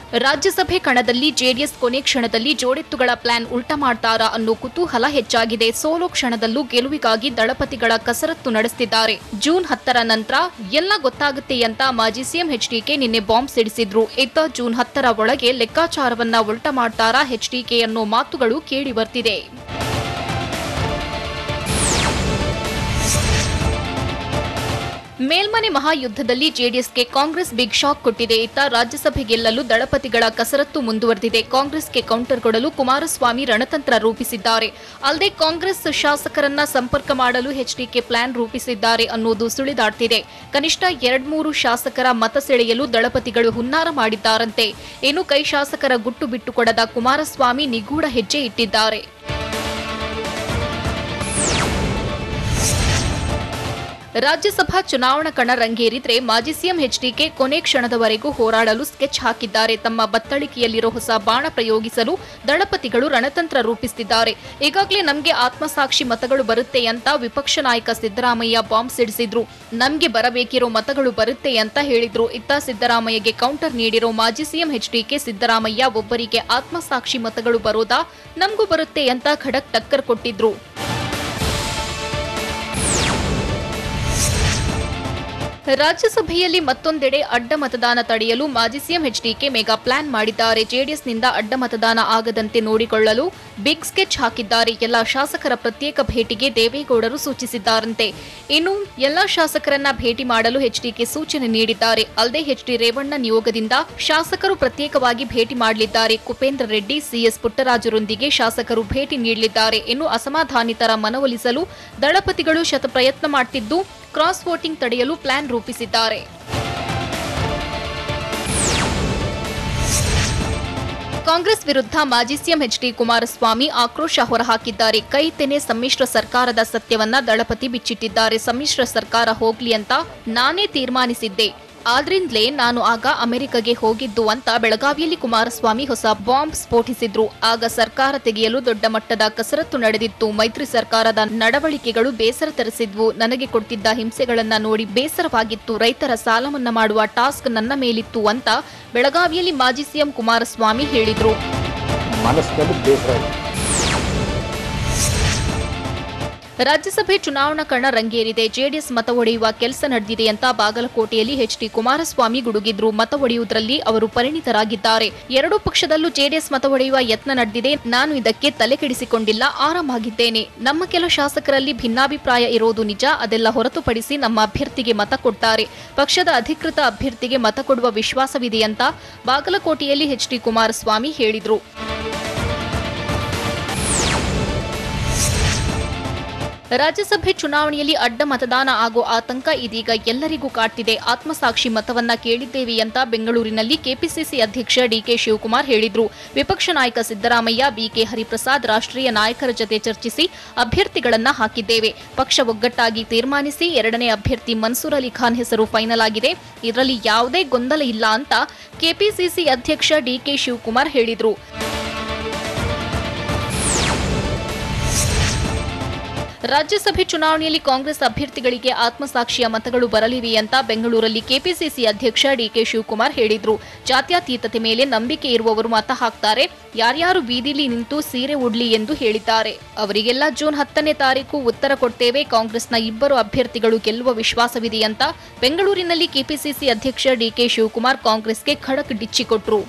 ರಾಜ್ಯಸಭೆ ಕಣದಲ್ಲಿ ಜೆಡಿಎಸ್ ಕೊನೆ ಕ್ಷಣದಲ್ಲಿ ಜೋಡೆತ್ತುಗಳ ಪ್ಲಾನ್ ಉಲ್ಟಾ ಮಾಡ್ತಾರಾ ಅನ್ನೋ ಕುತೂಹಲ ಹೆಚ್ಚಾಗಿದೆ. ಸೋಲೋ ಕ್ಷಣದಲ್ಲೂ ಗೆಲುವಿಗಾಗಿ ದಳಪತಿಗಳ ಕಸರತ್ತು ನಡೆಸುತ್ತಿದ್ದಾರೆ. ಜೂನ್ 10ರ ನಂತರ ಎಲ್ಲ ಗೊತ್ತಾಗುತ್ತೆ ಅಂತ ಮಾಜಿ ಸಿಎಂ ಎಚ್ಡಿಕೆ ನಿನ್ನೆ ಬಾಂಬ್ ಸಿಡಿಸಿದ್ರು. ಇತ್ತ ಜೂನ್ 10ರ ಒಳಗೆ ಲೆಕ್ಕಾಚಾರವನ್ನ ಉಲ್ಟಾ ಮಾಡ್ತಾರಾ ಎಚ್ಡಿಕೆ ಅನ್ನೋ ಮಾತುಗಳು ಕೇಳಿ ಬರ್ತಿದೆ. ಮೇಲ್ಮನೆ ಮಹಾಯುದ್ಧದಲ್ಲಿ ಜೆಡಿಎಸ್ಗೆ ಕಾಂಗ್ರೆಸ್ ಬಿಗ್ ಶಾಕ್ ಕೊಟ್ಟಿದೆ. ಇತ್ತ ರಾಜ್ಯಸಭೆ ಗೆಲ್ಲಲು ದಳಪತಿಗಳ ಕಸರತ್ತು ಮುಂದುವರೆದಿದೆ. ಕಾಂಗ್ರೆಸ್ಗೆ ಕೌಂಟರ್ ಕೊಡಲು ಕುಮಾರಸ್ವಾಮಿ ರಣತಂತ್ರ ರೂಪಿಸಿದ್ದಾರೆ. ಅಲ್ಲದೆ ಕಾಂಗ್ರೆಸ್ ಶಾಸಕರನ್ನ ಸಂಪರ್ಕ ಮಾಡಲು ಎಚ್ಡಿಕೆ ಪ್ಲಾನ್ ರೂಪಿಸಿದ್ದಾರೆ ಅನ್ನೋದು ಸುಳಿದಾಡ್ತಿದೆ. ಕನಿಷ್ಠ 2-3 ಶಾಸಕರ ಮತ ಸೆಳೆಯಲು ದಳಪತಿಗಳು ಹುನ್ನಾರ ಮಾಡಿದ್ದಾರಂತೆ. ಇನ್ನು ಕೈ ಶಾಸಕರ ಗುಟ್ಟು ಬಿಟ್ಟುಕೊಡದ ಕುಮಾರಸ್ವಾಮಿ ನಿಗೂಢ ಹೆಜ್ಜೆ ಇಟ್ಟಿದ್ದಾರೆ. ರಾಜ್ಯಸಭಾ ಚುನಾವಣಾ ಕಣ ರಂಗೇರಿದ್ರೆ ಮಾಜಿ ಸಿಎಂ ಎಚ್ಡಿಕೆ ಕೊನೆ ಕ್ಷಣದವರೆಗೂ ಹೋರಾಡಲು ಸ್ಕೆಚ್ ಹಾಕಿದ್ದಾರೆ. ತಮ್ಮ ಬತ್ತಳಿಕೆಯಲ್ಲಿರೋ ಹೊಸ ಬಾಣ ಪ್ರಯೋಗಿಸಲು ದಳಪತಿಗಳು ರಣತಂತ್ರ ರೂಪಿಸುತ್ತಿದ್ದಾರೆ. ಈಗಾಗಲೇ ನಮಗೆ ಆತ್ಮಸಾಕ್ಷಿ ಮತಗಳು ಬರುತ್ತೆ ಅಂತ ವಿಪಕ್ಷ ನಾಯಕ ಸಿದ್ದರಾಮಯ್ಯ ಬಾಂಬ್ ಸಿಡಿಸಿದ್ರು. ನಮಗೆ ಬರಬೇಕಿರೋ ಮತಗಳು ಬರುತ್ತೆ ಅಂತ ಹೇಳಿದ್ರು. ಇತ್ತ ಸಿದ್ದರಾಮಯ್ಯಗೆ ಕೌಂಟರ್ ನೀಡಿರೋ ಮಾಜಿ ಸಿಎಂ ಎಚ್ಡಿಕೆ ಸಿದ್ದರಾಮಯ್ಯ ಒಬ್ಬರಿಗೆ ಆತ್ಮಸಾಕ್ಷಿ ಮತಗಳು ಬರೋದಾ, ನಮಗೂ ಬರುತ್ತೆ ಅಂತ ಖಡಕ್ ಟಕ್ಕರ್ ಕೊಟ್ಟಿದ್ರು. ರಾಜ್ಯಸಭೆಯಲ್ಲಿ ಮತ್ತೊಂದೆಡೆ ಅಡ್ಡ ಮತದಾನ ತಡೆಯಲು ಮಾಜಿ ಸಿಎಂ ಎಚ್ಡಿಕೆ ಮೆಗಾ ಪ್ಲಾನ್ ಮಾಡಿದ್ದಾರೆ. ಜೆಡಿಎಸ್ನಿಂದ ಅಡ್ಡ ಮತದಾನ ಆಗದಂತೆ ನೋಡಿಕೊಳ್ಳಲು ಬಿಗ್ ಸ್ಕೆಚ್ ಹಾಕಿದ್ದಾರೆ. ಎಲ್ಲಾ ಶಾಸಕರ ಪ್ರತ್ಯೇಕ ಭೇಟಿಗೆ ದೇವೇಗೌಡರು ಸೂಚಿಸಿದ್ದಾರಂತೆ. ಇನ್ನು ಎಲ್ಲಾ ಶಾಸಕರನ್ನ ಭೇಟಿ ಮಾಡಲು ಎಚ್ಡಿಕೆ ಸೂಚನೆ ನೀಡಿದ್ದಾರೆ. ಅಲ್ಲದೆ ಎಚ್ಡಿ ರೇವಣ್ಣ ನಿಯೋಗದಿಂದ ಶಾಸಕರು ಪ್ರತ್ಯೇಕವಾಗಿ ಭೇಟಿ ಮಾಡಲಿದ್ದಾರೆ. ಕುಪೇಂದ್ರ ರೆಡ್ಡಿ, ಸಿಎಸ್ ಪುಟ್ಟರಾಜರೊಂದಿಗೆ ಶಾಸಕರು ಭೇಟಿ ನೀಡಲಿದ್ದಾರೆ. ಇನ್ನು ಅಸಮಾಧಾನಿತರ ಮನವೊಲಿಸಲು ದಳಪತಿಗಳು ಶತಪ್ರಯತ್ನ ಮಾಡುತ್ತಿದ್ದು ಕ್ರಾಸ್ ವೋಟಿಂಗ್ ತಡೆಯಲು ಪ್ಲಾನ್ ರೂಪಿಸಿದ್ದಾರೆ. ಕಾಂಗ್ರೆಸ್ ವಿರುದ್ಧ ಮಾಜಿ ಸಿಎಂ ಎಚ್ಡಿ ಕುಮಾರಸ್ವಾಮಿ ಆಕ್ರೋಶ ಹೊರಹಾಕಿದ್ದಾರೆ. ಕೈ ತೆನೆ ಸಮ್ಮಿಶ್ರ ಸರ್ಕಾರದ ಸತ್ಯವನ್ನ ದಳಪತಿ ಬಿಚ್ಚಿಟ್ಟಿದ್ದಾರೆ. ಸಮ್ಮಿಶ್ರ ಸರ್ಕಾರ ಹೋಗ್ಲಿ ಅಂತ ನಾನೇ ತೀರ್ಮಾನಿಸಿದ್ದೆ, ಆದ್ರಿಂದಲೇ ನಾನು ಆಗ ಅಮೆರಿಕಗೆ ಹೋಗಿದ್ದು ಅಂತ ಬೆಳಗಾವಿಯಲ್ಲಿ ಕುಮಾರಸ್ವಾಮಿ ಹೊಸ ಬಾಂಬ್ ಸ್ಫೋಟಿಸಿದ್ರು. ಆಗ ಸರ್ಕಾರ ತೆಗೆಯಲು ದೊಡ್ಡ ಮಟ್ಟದ ಕಸರತ್ತು ನಡೆದಿತ್ತು. ಮೈತ್ರಿ ಸರ್ಕಾರದ ನಡವಳಿಕೆಗಳು ಬೇಸರ ತರಿಸಿದ್ವು. ನನಗೆ ಕೊಡ್ತಿದ್ದ ಹಿಂಸೆಗಳನ್ನ ನೋಡಿ ಬೇಸರವಾಗಿತ್ತು. ರೈತರ ಸಾಲ ಮನ್ನಾ ಮಾಡುವ ಟಾಸ್ಕ್ ನನ್ನ ಮೇಲಿತ್ತು ಅಂತ ಬೆಳಗಾವಿಯಲ್ಲಿ ಮಾಜಿ ಸಿಎಂ ಕುಮಾರಸ್ವಾಮಿ ಹೇಳಿದ್ರು. ರಾಜ್ಯಸಭೆ ಚುನಾವಣಾ ಕಣ ರಂಗೇರಿದೆ. ಜೆಡಿಎಸ್ ಮತ ಒಡೆಯುವ ಕೆಲಸ ನಡೆದಿದೆ ಅಂತ ಬಾಗಲಕೋಟೆಯಲ್ಲಿ ಎಚ್ಡಿ ಕುಮಾರಸ್ವಾಮಿ ಗುಡುಗಿದ್ರು. ಮತ ಒಡೆಯುವುದರಲ್ಲಿ ಅವರು ಪರಿಣಿತರಾಗಿದ್ದಾರೆ. ಎರಡೂ ಪಕ್ಷದಲ್ಲೂ ಜೆಡಿಎಸ್ ಮತ ಒಡೆಯುವ ಯತ್ನ ನಡೆದಿದೆ. ನಾನು ಇದಕ್ಕೆ ತಲೆ ಕೆಡಿಸಿಕೊಂಡಿಲ್ಲ, ಆರಾಮಾಗಿದ್ದೇನೆ. ನಮ್ಮ ಕೆಲ ಶಾಸಕರಲ್ಲಿ ಭಿನ್ನಾಭಿಪ್ರಾಯ ಇರೋದು ನಿಜ. ಅದೆಲ್ಲ ಹೊರತುಪಡಿಸಿ ನಮ್ಮ ಅಭ್ಯರ್ಥಿಗೆ ಮತ ಕೊಡ್ತಾರೆ. ಪಕ್ಷದ ಅಧಿಕೃತ ಅಭ್ಯರ್ಥಿಗೆ ಮತ ಕೊಡುವ ವಿಶ್ವಾಸವಿದೆ ಅಂತ ಬಾಗಲಕೋಟೆಯಲ್ಲಿ ಎಚ್ಡಿ ಕುಮಾರಸ್ವಾಮಿ ಹೇಳಿದ್ರು. ರಾಜ್ಯಸಭೆ ಚುನಾವಣೆಯಲ್ಲಿ ಅಡ್ಡ ಮತದಾನ ಆಗೋ ಆತಂಕ ಇದೀಗ ಎಲ್ಲರಿಗೂ ಕಾಡ್ತಿದೆ. ಆತ್ಮಸಾಕ್ಷಿ ಮತವನ್ನ ಕೇಳಿದ್ದೇವೆ ಅಂತ ಬೆಂಗಳೂರಿನಲ್ಲಿ ಕೆಪಿಸಿಸಿ ಅಧ್ಯಕ್ಷ ಡಿಕೆ ಶಿವಕುಮಾರ್ ಹೇಳಿದ್ರು. ವಿಪಕ್ಷ ನಾಯಕ ಸಿದ್ದರಾಮಯ್ಯ, ಬಿಕೆ ಹರಿಪ್ರಸಾದ್ ರಾಷ್ಟ್ರೀಯ ನಾಯಕರ ಜತೆ ಚರ್ಚಿಸಿ ಅಭ್ಯರ್ಥಿಗಳನ್ನ ಹಾಕಿದ್ದೇವೆ. ಪಕ್ಷ ಒಗ್ಗಟ್ಟಾಗಿ ತೀರ್ಮಾನಿಸಿ 2ನೇ ಅಭ್ಯರ್ಥಿ ಮನ್ಸೂರ್ ಅಲಿ ಖಾನ್ ಹೆಸರು ಫೈನಲ್ ಆಗಿದೆ. ಇದರಲ್ಲಿ ಯಾವುದೇ ಗೊಂದಲ ಇಲ್ಲ ಅಂತ ಕೆಪಿಸಿಸಿ ಅಧ್ಯಕ್ಷ ಡಿಕೆ ಶಿವಕುಮಾರ್ ಹೇಳಿದ್ರು. ರಾಜ್ಯಸಭೆ ಚುನಾವಣೆಯಲ್ಲಿ ಕಾಂಗ್ರೆಸ್ ಅಭ್ಯರ್ಥಿಗಳಿಗೆ ಆತ್ಮಸಾಕ್ಷಿಯ ಮತಗಳು ಬರಲಿವೆ ಅಂತ ಬೆಂಗಳೂರಲ್ಲಿ ಕೆಪಿಸಿಸಿ ಅಧ್ಯಕ್ಷ ಡಿಕೆ ಶಿವಕುಮಾರ್ ಹೇಳಿದ್ರು. ಜಾತ್ಯತೀತತೆ ಮೇಲೆ ನಂಬಿಕೆ ಇರುವವರು ಮತ ಹಾಕ್ತಾರೆ. ಯಾರ್ಯಾರು ಬೀದಿಲಿ ನಿಂತು ಸೀರೆ ಉಡ್ಲಿ ಎಂದು ಹೇಳಿದ್ದಾರೆ. ಅವರಿಗೆಲ್ಲ ಜೂನ್ 10ನೇ ತಾರೀಕು ಉತ್ತರ ಕೊಡ್ತೇವೆ. ಕಾಂಗ್ರೆಸ್ನ 2 ಅಭ್ಯರ್ಥಿಗಳು ಗೆಲ್ಲುವ ವಿಶ್ವಾಸವಿದೆ ಅಂತ ಬೆಂಗಳೂರಿನಲ್ಲಿ ಕೆಪಿಸಿಸಿ ಅಧ್ಯಕ್ಷ ಡಿಕೆ ಶಿವಕುಮಾರ್ ಕಾಂಗ್ರೆಸ್ಗೆ ಖಡಕ್ ಡಿಚ್ಚಿ ಕೊಟ್ರು.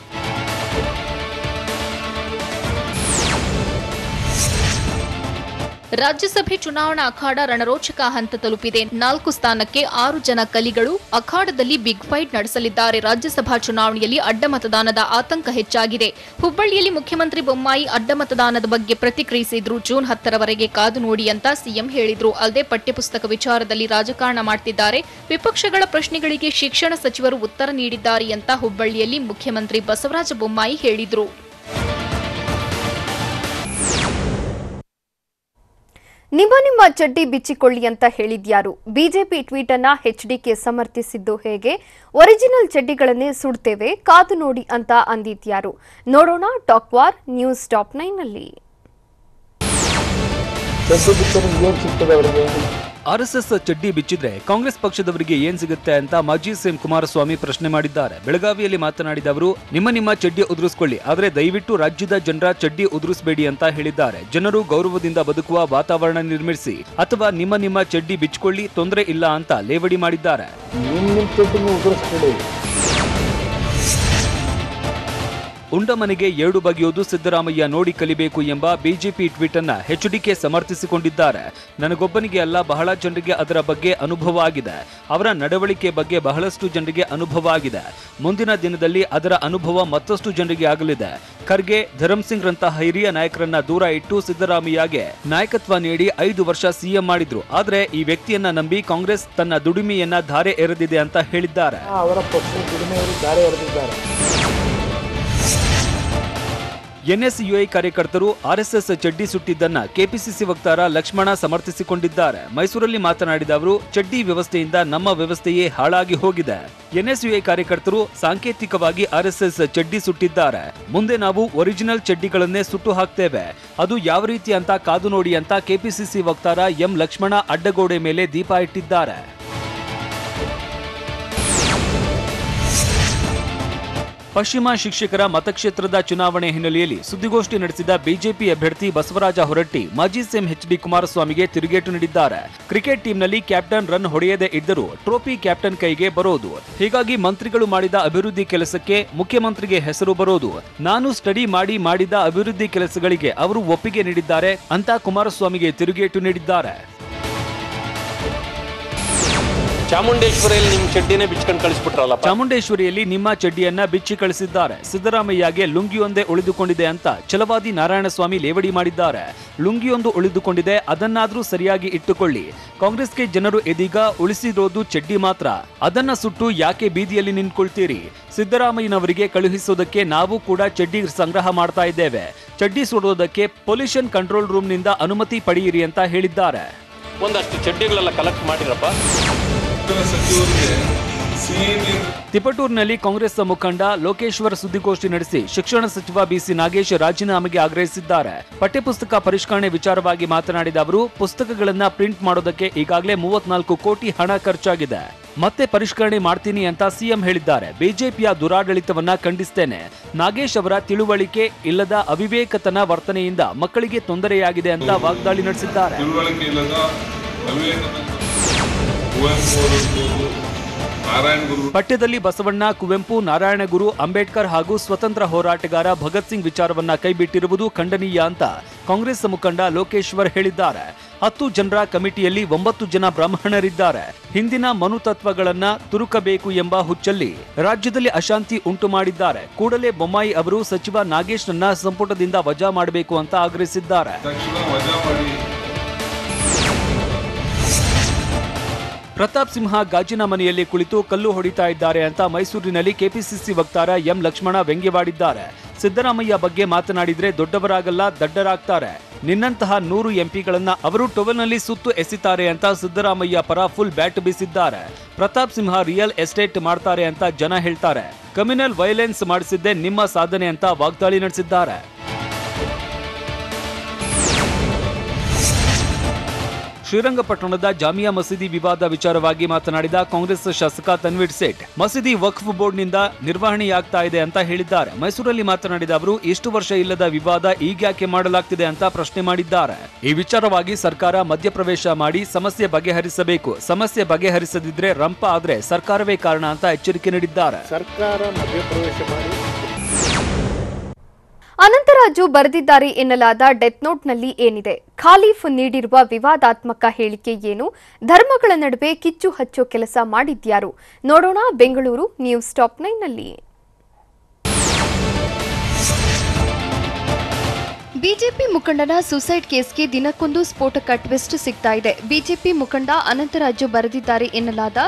ರಾಜ್ಯಸಭೆ ಚುನಾವಣಾ ಅಖಾಡ ರಣರೋಚಕ ಹಂತ ತಲುಪಿದೆ. 4 ಸ್ಥಾನಕ್ಕೆ 6 ಜನ ಕಲಿಗಳು ಅಖಾಡದಲ್ಲಿ ಬಿಗ್ ಫೈಟ್ ನಡೆಸಲಿದ್ದಾರೆ. ರಾಜ್ಯಸಭಾ ಚುನಾವಣೆಯಲ್ಲಿ ಅಡ್ಡ ಮತದಾನದ ಆತಂಕ ಹೆಚ್ಚಾಗಿದೆ. ಹುಬ್ಬಳ್ಳಿಯಲ್ಲಿ ಮುಖ್ಯಮಂತ್ರಿ ಬೊಮ್ಮಾಯಿ ಅಡ್ಡ ಮತದಾನದ ಬಗ್ಗೆ ಪ್ರತಿಕ್ರಿಯಿಸಿದ್ರು. ಜೂನ್ 10ರವರೆಗೆ ಕಾದು ನೋಡಿ ಅಂತ ಸಿಎಂ ಹೇಳಿದ್ರು. ಅಲ್ಲದೆ ಪಠ್ಯಪುಸ್ತಕ ವಿಚಾರದಲ್ಲಿ ರಾಜಕಾರಣ ಮಾಡ್ತಿದ್ದಾರೆ. ವಿಪಕ್ಷಗಳ ಪ್ರಶ್ನೆಗಳಿಗೆ ಶಿಕ್ಷಣ ಸಚಿವರು ಉತ್ತರ ನೀಡಿದ್ದಾರೆ ಅಂತ ಹುಬ್ಬಳ್ಳಿಯಲ್ಲಿ ಮುಖ್ಯಮಂತ್ರಿ ಬಸವರಾಜ ಬೊಮ್ಮಾಯಿ ಹೇಳಿದ್ರು. ನಿಮ್ಮ ಚಡ್ಡಿ ಬಿಚ್ಚಿಕೊಳ್ಳಿ ಅಂತ ಹೇಳಿದ್ಯಾರು? ಬಿಜೆಪಿ ಟ್ವೀಟ್ ಅನ್ನ ಎಚ್ಡಿಕೆ ಸಮರ್ಥಿಸಿದ್ದು ಹೇಗೆ? ಒರಿಜಿನಲ್ ಚಡ್ಡಿಗಳನ್ನೇ ಸುಡ್ತೇವೆ, ಕಾದು ನೋಡಿ ಅಂತ ಅಂದಿದ್ಯಾರು? ನೋಡೋಣ ಟಾಕ್ ವಾರ್ ನ್ಯೂಸ್ ಟಾಪ್ 9 ನಲ್ಲಿ. ಆರ್ಎಸ್ಎಸ್ ಚಡ್ಡಿ ಬಿಚ್ಚಿದ್ರೆ ಕಾಂಗ್ರೆಸ್ ಪಕ್ಷದವರಿಗೆ ಏನ್ ಸಿಗುತ್ತೆ ಅಂತ ಮಾಜಿ ಸಿಎಂ ಕುಮಾರಸ್ವಾಮಿ ಪ್ರಶ್ನೆ ಮಾಡಿದ್ದಾರೆ. ಬೆಳಗಾವಿಯಲ್ಲಿ ಮಾತನಾಡಿದ ಅವರು, ನಿಮ್ಮ ಚಡ್ಡಿ ಉದುರಿಸಿಕೊಳ್ಳಿ, ಆದರೆ ದಯವಿಟ್ಟು ರಾಜ್ಯದ ಜನರ ಚಡ್ಡಿ ಉದುರಿಸಬೇಡಿ ಅಂತ ಹೇಳಿದ್ದಾರೆ. ಜನರು ಗೌರವದಿಂದ ಬದುಕುವ ವಾತಾವರಣ ನಿರ್ಮಿಸಿ ಅಥವಾ ನಿಮ್ಮ ಚಡ್ಡಿ ಬಿಚ್ಚಿಕೊಳ್ಳಿ, ತೊಂದರೆ ಇಲ್ಲ ಅಂತ ಲೇವಡಿ ಮಾಡಿದ್ದಾರೆ. ಉಂಡ ಮನೆಗೆ ಏಡು ಬಗೆಯೋದು ಸಿದ್ದರಾಮಯ್ಯ ನೋಡಿ ಕಲಿಬೇಕು ಎಂಬ ಬಿಜೆಪಿ ಟ್ವೀಟ್ ಅನ್ನ ಎಚ್ಡಿಕೆ ಸಮರ್ಥಿಸಿಕೊಂಡಿದ್ದಾರೆ. ನನಗೊಬ್ಬನಿಗೆ ಅಲ್ಲ, ಬಹಳ ಜನರಿಗೆ ಅದರ ಬಗ್ಗೆ ಅನುಭವ ಆಗಿದೆ. ಅವರ ನಡವಳಿಕೆ ಬಗ್ಗೆ ಬಹಳಷ್ಟು ಜನರಿಗೆ ಅನುಭವ ಆಗಿದೆ. ಮುಂದಿನ ದಿನದಲ್ಲಿ ಅದರ ಅನುಭವ ಮತ್ತಷ್ಟು ಜನರಿಗೆ ಆಗಲಿದೆ. ಖರ್ಗೆ, ಧರಂಸಿಂಗ್ ರಂತಹ ಹಿರಿಯ ನಾಯಕರನ್ನ ದೂರ ಇಟ್ಟು ಸಿದ್ದರಾಮಯ್ಯಗೆ ನಾಯಕತ್ವ ನೀಡಿ 5 ವರ್ಷ ಸಿಎಂ ಮಾಡಿದ್ರು. ಆದ್ರೆ ಈ ವ್ಯಕ್ತಿಯನ್ನ ನಂಬಿ ಕಾಂಗ್ರೆಸ್ ತನ್ನ ದುಡಿಮೆಯನ್ನ ಧಾರೆ ಎರೆದಿದೆ ಅಂತ ಹೇಳಿದ್ದಾರೆ. ಎನ್ಎಸ್ಯುಐ ಕಾರ್ಯಕರ್ತರು ಆರ್ಎಸ್ಎಸ್ ಚಡ್ಡಿ ಸುಟ್ಟಿದ್ದನ್ನ ಕೆಪಿಸಿಸಿ ವಕ್ತಾರ ಲಕ್ಷ್ಮಣ ಸಮರ್ಥಿಸಿಕೊಂಡಿದ್ದಾರೆ. ಮೈಸೂರಲ್ಲಿ ಮಾತನಾಡಿದ ಅವರು, ಚಡ್ಡಿ ವ್ಯವಸ್ಥೆಯಿಂದ ನಮ್ಮ ವ್ಯವಸ್ಥೆಯೇ ಹಾಳಾಗಿ ಹೋಗಿದೆ. ಎನ್ಎಸ್ಯುಐ ಕಾರ್ಯಕರ್ತರು ಸಾಂಕೇತಿಕವಾಗಿ ಆರ್ಎಸ್ಎಸ್ ಚಡ್ಡಿ ಸುಟ್ಟಿದ್ದಾರೆ. ಮುಂದೆ ನಾವು ಒರಿಜಿನಲ್ ಚಡ್ಡಿಗಳನ್ನೇ ಸುಟ್ಟು ಹಾಕ್ತೇವೆ. ಅದು ಯಾವ ರೀತಿ ಅಂತ ಕಾದು ನೋಡಿ ಅಂತ ಕೆಪಿಸಿಸಿ ವಕ್ತಾರ ಎಂ ಲಕ್ಷ್ಮಣ ಅಡ್ಡಗೋಡೆ ಮೇಲೆ ದೀಪ ಇಟ್ಟಿದ್ದಾರೆ. ಪಶ್ಚಿಮ ಶಿಕ್ಷಕರ ಮತಕ್ಷೇತ್ರದ ಚುನಾವಣೆ ಹಿನ್ನೆಲೆಯಲ್ಲಿ ಸುದ್ದಿಗೋಷ್ಠಿ ನಡೆಸಿದ ಬಿಜೆಪಿ ಅಭ್ಯರ್ಥಿ ಬಸವರಾಜ ಹೊರಟ್ಟಿ ಮಾಜಿ ಸಿಎಂ ಎಚ್ಡಿ ಕುಮಾರಸ್ವಾಮಿಗೆ ತಿರುಗೇಟು ನೀಡಿದ್ದಾರೆ. ಕ್ರಿಕೆಟ್ ಟೀಮ್ನಲ್ಲಿ ಕ್ಯಾಪ್ಟನ್ ರನ್ ಹೊಡೆಯದೇ ಇದ್ದರೂ ಟ್ರೋಫಿ ಕ್ಯಾಪ್ಟನ್ ಕೈಗೆ ಬರೋದು. ಹೀಗಾಗಿ ಮಂತ್ರಿಗಳು ಮಾಡಿದ ಅಭಿವೃದ್ಧಿ ಕೆಲಸಕ್ಕೆ ಮುಖ್ಯಮಂತ್ರಿಗೆ ಹೆಸರು ಬರೋದು. ನಾನು ಸ್ಟಡಿ ಮಾಡಿದ ಅಭಿವೃದ್ಧಿ ಕೆಲಸಗಳಿಗೆ ಅವರು ಒಪ್ಪಿಗೆ ನೀಡಿದ್ದಾರೆ ಅಂತ ಕುಮಾರಸ್ವಾಮಿಗೆ ತಿರುಗೇಟು ನೀಡಿದ್ದಾರೆ. ಚಾಮುಂಡೇಶ್ವರಿಯಲ್ಲಿ ನಿಮ್ಮ ಚಡ್ಡಿನೇ ಬಿಚ್ಚಿಕೊಂಡು ಕಳಿಸ್ಬಿಟ್ರಲ್ಲ. ಚಾಮುಂಡೇಶ್ವರಿಯಲ್ಲಿ ನಿಮ್ಮ ಚಡ್ಡಿಯನ್ನ ಬಿಚ್ಚಿ ಕಳಿಸಿದ್ದಾರೆ. ಸಿದ್ದರಾಮಯ್ಯಗೆ ಲುಂಗಿಯೊಂದೇ ಉಳಿದುಕೊಂಡಿದೆ ಅಂತ ಛಲವಾದಿ ನಾರಾಯಣಸ್ವಾಮಿ ಲೇವಡಿ ಮಾಡಿದ್ದಾರೆ. ಲುಂಗಿಯೊಂದು ಉಳಿದುಕೊಂಡಿದೆ, ಅದನ್ನಾದ್ರೂ ಸರಿಯಾಗಿ ಇಟ್ಟುಕೊಳ್ಳಿ. ಕಾಂಗ್ರೆಸ್ಗೆ ಜನರು ಇದೀಗ ಉಳಿಸಿರೋದು ಚಡ್ಡಿ ಮಾತ್ರ. ಅದನ್ನ ಸುಟ್ಟು ಯಾಕೆ ಬೀದಿಯಲ್ಲಿ ನಿಂತ್ಕೊಳ್ತೀರಿ? ಸಿದ್ದರಾಮಯ್ಯನವರಿಗೆ ಕಳುಹಿಸೋದಕ್ಕೆ ನಾವು ಕೂಡ ಚಡ್ಡಿ ಸಂಗ್ರಹ ಮಾಡ್ತಾ ಇದ್ದೇವೆ. ಚಡ್ಡಿ ಸುಡೋದಕ್ಕೆ ಪೊಲ್ಯೂಷನ್ ಕಂಟ್ರೋಲ್ ರೂಮ್ನಿಂದ ಅನುಮತಿ ಪಡೆಯಿರಿ ಅಂತ ಹೇಳಿದ್ದಾರೆ. ಒಂದಷ್ಟು ಚಡ್ಡಿಗಳೆಲ್ಲ ಕಲೆಕ್ಟ್ ಮಾಡಿರಪ್ಪ. ತಿಪಟೂರಿನಲ್ಲಿ ಕಾಂಗ್ರೆಸ್ ಮುಖಂಡ ಲೋಕೇಶ್ವರ್ ಸುದ್ದಿಗೋಷ್ಠಿ ನಡೆಸಿ ಶಿಕ್ಷಣ ಸಚಿವ ಬಿಸಿ ನಾಗೇಶ್ ರಾಜೀನಾಮೆಗೆ ಆಗ್ರಹಿಸಿದ್ದಾರೆ. ಪಠ್ಯಪುಸ್ತಕ ಪರಿಷ್ಕರಣೆ ವಿಚಾರವಾಗಿ ಮಾತನಾಡಿದ ಅವರು, ಪುಸ್ತಕಗಳನ್ನ ಪ್ರಿಂಟ್ ಮಾಡೋದಕ್ಕೆ ಈಗಾಗಲೇ 34 ಕೋಟಿ ಹಣ ಖರ್ಚಾಗಿದೆ. ಮತ್ತೆ ಪರಿಷ್ಕರಣೆ ಮಾಡ್ತೀನಿ ಅಂತ ಸಿಎಂ ಹೇಳಿದ್ದಾರೆ. ಬಿಜೆಪಿಯ ದುರಾಡಳಿತವನ್ನ ಖಂಡಿಸ್ತೇನೆ. ನಾಗೇಶ್ ಅವರ ತಿಳುವಳಿಕೆ ಇಲ್ಲದ ಅವಿವೇಕತನ ವರ್ತನೆಯಿಂದ ಮಕ್ಕಳಿಗೆ ತೊಂದರೆಯಾಗಿದೆ ಅಂತ ವಾಗ್ದಾಳಿ ನಡೆಸಿದ್ದಾರೆ. ಪಠ್ಯದಲ್ಲಿ ಬಸವಣ್ಣ, ಕುವೆಂಪು, ನಾರಾಯಣಗುರು, ಅಂಬೇಡ್ಕರ್ ಹಾಗೂ ಸ್ವತಂತ್ರ ಹೋರಾಟಗಾರ ಭಗತ್ ಸಿಂಗ್ ವಿಚಾರವನ್ನ ಕೈಬಿಟ್ಟಿರುವುದು ಖಂಡನೀಯ ಅಂತ ಕಾಂಗ್ರೆಸ್ ಮುಖಂಡ ಲೋಕೇಶ್ವರ್ ಹೇಳಿದ್ದಾರೆ. 10 ಜನರ ಕಮಿಟಿಯಲ್ಲಿ 9 ಜನ ಬ್ರಾಹ್ಮಣರಿದ್ದಾರೆ. ಹಿಂದಿನ ಮನುತತ್ವಗಳನ್ನ ತುರುಕಬೇಕು ಎಂಬ ಹುಚ್ಚಲ್ಲಿ ರಾಜ್ಯದಲ್ಲಿ ಅಶಾಂತಿ ಉಂಟು ಮಾಡಿದ್ದಾರೆ. ಕೂಡಲೇ ಬೊಮ್ಮಾಯಿ ಅವರು ಸಚಿವ ನಾಗೇಶ್ನನ್ನ ಸಂಪುಟದಿಂದ ವಜಾ ಮಾಡಬೇಕು ಅಂತ ಆಗ್ರಹಿಸಿದ್ದಾರೆ. ಪ್ರತಾಪ್ ಸಿಂಹ ಗಾಜಿನ ಮನೆಯಲ್ಲಿ ಕುಳಿತು ಕಲ್ಲು ಹೊಡಿತಾ ಇದ್ದಾರೆ ಅಂತ ಮೈಸೂರಿನಲ್ಲಿ ಕೆಪಿಸಿಸಿ ವಕ್ತಾರ ಎಂ ಲಕ್ಷ್ಮಣ ವ್ಯಂಗ್ಯವಾಡಿದ್ದಾರೆ. ಸಿದ್ದರಾಮಯ್ಯ ಬಗ್ಗೆ ಮಾತನಾಡಿದ್ರೆ ದೊಡ್ಡವರಾಗಲ್ಲ, ದಡ್ಡರಾಗ್ತಾರೆ. ನಿನ್ನಂತಹ 100 ಎಂಪಿಗಳನ್ನ ಅವರು ಟೊವೆಲ್ನಲ್ಲಿ ಸುತ್ತು ಎಸಿತಾರೆ ಅಂತ ಸಿದ್ದರಾಮಯ್ಯ ಪರ ಫುಲ್ ಬ್ಯಾಟ್ ಬೀಸಿದ್ದಾರೆ. ಪ್ರತಾಪ್ ಸಿಂಹ ರಿಯಲ್ ಎಸ್ಟೇಟ್ ಮಾಡ್ತಾರೆ ಅಂತ ಜನ ಹೇಳ್ತಾರೆ. ಕಮ್ಯುನಲ್ ವೈಲೆನ್ಸ್ ಮಾಡಿಸಿದ್ದೇ ನಿಮ್ಮ ಸಾಧನೆ ಅಂತ ವಾಗ್ದಾಳಿ ನಡೆಸಿದ್ದಾರೆ. ಶ್ರೀರಂಗಪಟ್ಟಣದ ಜಾಮಿಯಾ ಮಸೀದಿ ವಿವಾದ ವಿಚಾರವಾಗಿ ಮಾತನಾಡಿದ ಕಾಂಗ್ರೆಸ್ ಶಾಸಕ ತನ್ವೀರ್ ಸೇಠ್, ಮಸೀದಿ ವಕ್ಫ್ ಬೋರ್ಡ್ನಿಂದ ನಿರ್ವಹಣೆಯಾಗ್ತಾ ಇದೆ ಅಂತ ಹೇಳಿದ್ದಾರೆ. ಮೈಸೂರಲ್ಲಿ ಮಾತನಾಡಿದ ಅವರು, ಇಷ್ಟು ವರ್ಷ ಇಲ್ಲದ ವಿವಾದ ಈಗ್ಯಾಕೆ ಮಾಡಲಾಗ್ತಿದೆ ಅಂತ ಪ್ರಶ್ನೆ ಮಾಡಿದ್ದಾರೆ. ಈ ವಿಚಾರವಾಗಿ ಸರ್ಕಾರ ಮಧ್ಯಪ್ರವೇಶ ಮಾಡಿ ಸಮಸ್ಯೆ ಬಗೆಹರಿಸಬೇಕು. ಸಮಸ್ಯೆ ಬಗೆಹರಿಸದಿದ್ರೆ ರಂಪ ಆದ್ರೆ ಸರ್ಕಾರವೇ ಕಾರಣ ಅಂತ ಎಚ್ಚರಿಕೆ ನೀಡಿದ್ದಾರೆ. ಸರ್ಕಾರ ಮಧ್ಯಪ್ರವೇಶ ಮಾಡಿ ಅನಂತರಾಜು ಬರೆದಿದ್ದಾರೆ ಎನ್ನಲಾದ ಡೆತ್ ನೋಟ್ನಲ್ಲಿ ಏನಿದೆ? ಖಾಲಿಫ್ ನೀಡಿರುವ ವಿವಾದಾತ್ಮಕ ಹೇಳಿಕೆ ಏನು? ಧರ್ಮಗಳ ನಡುವೆ ಕಿಚ್ಚು ಹಚ್ಚೋ ಕೆಲಸ ಮಾಡಿದ್ಯಾರು? ನೋಡೋಣ ಬೆಂಗಳೂರು ನ್ಯೂಸ್ ಟಾಪ್ 9ನಲ್ಲಿ. ಬಿಜೆಪಿ ಮುಖಂಡನ ಸೂಸೈಡ್ ಕೇಸ್ಗೆ ದಿನಕ್ಕೊಂದು ಸ್ಫೋಟಕ ಟ್ವಿಸ್ಟ್ ಸಿಗ್ತಾ ಇದೆ. ಬಿಜೆಪಿ ಮುಖಂಡ ಅನಂತರಾಜು ಬರೆದಿದ್ದಾರೆ ಎನ್ನಲಾದ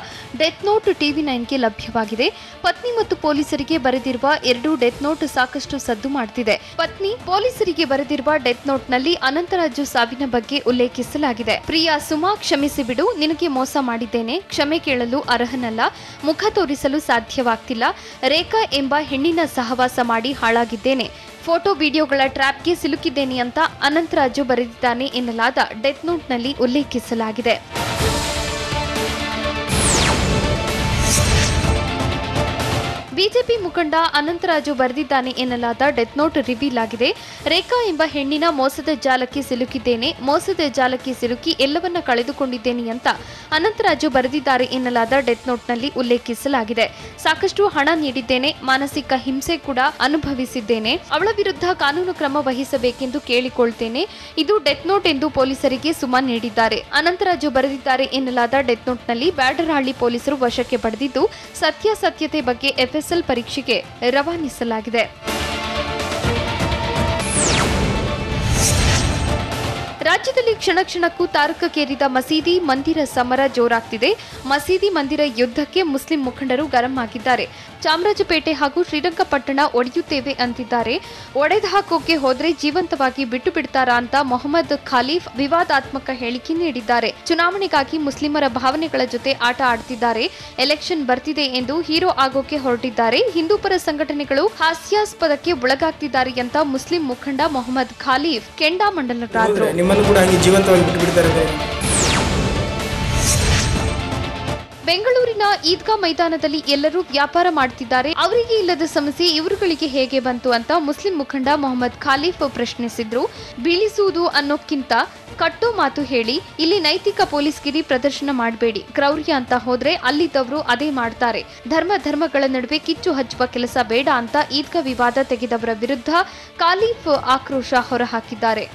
ಡೆತ್ ನೋಟ್ ಟಿವಿ9ಗೆ ಲಭ್ಯವಾಗಿದೆ. ಪತ್ನಿ ಮತ್ತು ಪೊಲೀಸರಿಗೆ ಬರೆದಿರುವ 2 ಡೆತ್ ನೋಟ್ ಸಾಕಷ್ಟು ಸದ್ದು ಮಾಡುತ್ತಿದೆ. ಪತ್ನಿ ಪೊಲೀಸರಿಗೆ ಬರೆದಿರುವ ಡೆತ್ ನೋಟ್ನಲ್ಲಿ ಅನಂತರಾಜು ಸಾವಿನ ಬಗ್ಗೆ ಉಲ್ಲೇಖಿಸಲಾಗಿದೆ. ಪ್ರಿಯಾ ಸುಮಾ, ಕ್ಷಮಿಸಿ ಬಿಡು, ನಿನಗೆ ಮೋಸ ಮಾಡಿದ್ದೇನೆ, ಕ್ಷಮೆ ಕೇಳಲು ಅರ್ಹನಲ್ಲ, ಮುಖ ತೋರಿಸಲು ಸಾಧ್ಯವಾಗ್ತಿಲ್ಲ, ರೇಖಾ ಎಂಬ ಹೆಣ್ಣಿನ ಸಹವಾಸ ಮಾಡಿ ಹಾಳಾಗಿದ್ದೇನೆ, ಫೋಟೋ ವಿಡಿಯೋಗಳ ಟ್ರ್ಯಾಪ್ಗೆ ಸಿಲುಕಿ ಸಿಲುಕಿದ್ದೇನೆ ಅಂತ ಅನಂತರಾಜು ಬರೆದಿದ್ದಾನೆ ಎನ್ನಲಾದ ಡೆತ್ ನೋಟ್ನಲ್ಲಿ ಉಲ್ಲೇಖಿಸಲಾಗಿದೆ. ಬಿಜೆಪಿ ಮುಖಂಡ ಅನಂತರಾಜು ಬರೆದಿದ್ದಾನೆ ಎನ್ನಲಾದ ಡೆತ್ ನೋಟ್ ರಿವೀಲ್ ಆಗಿದೆ. ರೇಖಾ ಎಂಬ ಹೆಣ್ಣಿನ ಮೋಸದ ಜಾಲಕ್ಕೆ ಸಿಲುಕಿದ್ದೇನೆ, ಮೋಸದ ಜಾಲಕ್ಕೆ ಸಿಲುಕಿ ಎಲ್ಲವನ್ನ ಕಳೆದುಕೊಂಡಿದ್ದೇನೆ ಅಂತ ಅನಂತರಾಜು ಬರೆದಿದ್ದಾರೆ ಎನ್ನಲಾದ ಡೆತ್ ನೋಟ್ನಲ್ಲಿ ಉಲ್ಲೇಖಿಸಲಾಗಿದೆ. ಸಾಕಷ್ಟು ಹಣ ನೀಡಿದ್ದೇನೆ, ಮಾನಸಿಕ ಹಿಂಸೆ ಕೂಡ ಅನುಭವಿಸಿದ್ದೇನೆ, ಅವಳ ವಿರುದ್ಧ ಕಾನೂನು ಕ್ರಮ ವಹಿಸಬೇಕೆಂದು ಕೇಳಿಕೊಳ್ತೇನೆ. ಇದು ಡೆತ್ ನೋಟ್ ಎಂದು ಪೊಲೀಸರಿಗೆ ಸುಮ್ಮನ್ ನೀಡಿದ್ದಾರೆ. ಅನಂತರಾಜು ಬರೆದಿದ್ದಾರೆ ಎನ್ನಲಾದ ಡೆತ್ ನೋಟ್ನಲ್ಲಿ ಬ್ಯಾಡರಹಳ್ಳಿ ಪೊಲೀಸರು ವಶಕ್ಕೆ ಪಡೆದಿದ್ದು ಸತ್ಯಾಸತ್ಯತೆ ಬಗ್ಗೆ ಎಫ್ಎಸ್ಎಲ್ ಪರೀಕ್ಷೆಗೆ ರವಾನಿಸಲಾಗಿದೆ. ರಾಜ್ಯದಲ್ಲಿ ಕ್ಷಣ ಕ್ಷಣಕ್ಕೂ ತಾರಕಕ್ಕೇರಿದ ಮಸೀದಿ ಮಂದಿರ ಸಮರ ಜೋರಾಗ್ತಿದೆ. ಮಸೀದಿ ಮಂದಿರ ಯುದ್ಧಕ್ಕೆ ಮುಸ್ಲಿಂ ಮುಖಂಡರು ಗರಂ ಆಗಿದ್ದಾರೆ. ಚಾಮರಾಜಪೇಟೆ ಹಾಗೂ ಶ್ರೀರಂಗಪಟ್ಟಣ ಒಡೆಯುತ್ತೇವೆ ಅಂತಿದ್ದಾರೆ. ಒಡೆದು ಹಾಕೋಕೆ ಹೋದ್ರೆ ಜೀವಂತವಾಗಿ ಬಿಟ್ಟು ಬಿಡ್ತಾರಾ ಅಂತ ಮೊಹಮ್ಮದ್ ಖಾಲಿಫ್ ವಿವಾದಾತ್ಮಕ ಹೇಳಿಕೆ ನೀಡಿದ್ದಾರೆ. ಚುನಾವಣೆಗಾಗಿ ಮುಸ್ಲಿಮರ ಭಾವನೆಗಳ ಜೊತೆ ಆಟ ಆಡ್ತಿದ್ದಾರೆ. ಎಲೆಕ್ಷನ್ ಬರ್ತಿದೆ ಎಂದು ಹೀರೋ ಆಗೋಕೆ ಹೊರಟಿದ್ದಾರೆ. ಹಿಂದೂಪರ ಸಂಘಟನೆಗಳು ಹಾಸ್ಯಾಸ್ಪದಕ್ಕೆ ಒಳಗಾಗ್ತಿದ್ದಾರೆ ಅಂತ ಮುಸ್ಲಿಂ ಮುಖಂಡ ಮೊಹಮ್ಮದ್ ಖಾಲಿಫ್ ಕೆಂಡಾಮಂಡಲರಾದರು. ಬೆಂಗಳೂರಿನ ಈದ್ಗಾ ಮೈದಾನದಲ್ಲಿ ಎಲ್ಲರೂ ವ್ಯಾಪಾರ ಮಾಡ್ತಿದ್ದಾರೆ, ಅವರಿಗೆ ಇಲ್ಲದ ಸಮಸ್ಯೆ ಇವರುಗಳಿಗೆ ಹೇಗೆ ಬಂತು ಅಂತ ಮುಸ್ಲಿಂ ಮುಖಂಡ ಮೊಹಮ್ಮದ್ ಖಾಲಿಫ್ ಪ್ರಶ್ನಿಸಿದ್ರು. ಬೀಳಿಸುವುದು ಅನ್ನೋಕ್ಕಿಂತ ಕಟ್ಟೋ ಮಾತು ಹೇಳಿ, ಇಲ್ಲಿ ನೈತಿಕ ಪೊಲೀಸ್ಗಿರಿ ಪ್ರದರ್ಶನ ಮಾಡಬೇಡಿ. ಕ್ರೌರ್ಯ ಅಂತ ಹೋದ್ರೆ ಅಲ್ಲಿದ್ದವರು ಅದೇ ಮಾಡ್ತಾರೆ. ಧರ್ಮಗಳ ನಡುವೆ ಕಿಚ್ಚು ಹಚ್ಚುವ ಕೆಲಸ ಬೇಡ ಅಂತ ಈದ್ಗಾ ವಿವಾದ ತೆಗೆದವರ ವಿರುದ್ಧ ಖಾಲಿಫ್ ಆಕ್ರೋಶ ಹೊರಹಾಕಿದ್ದಾರೆ.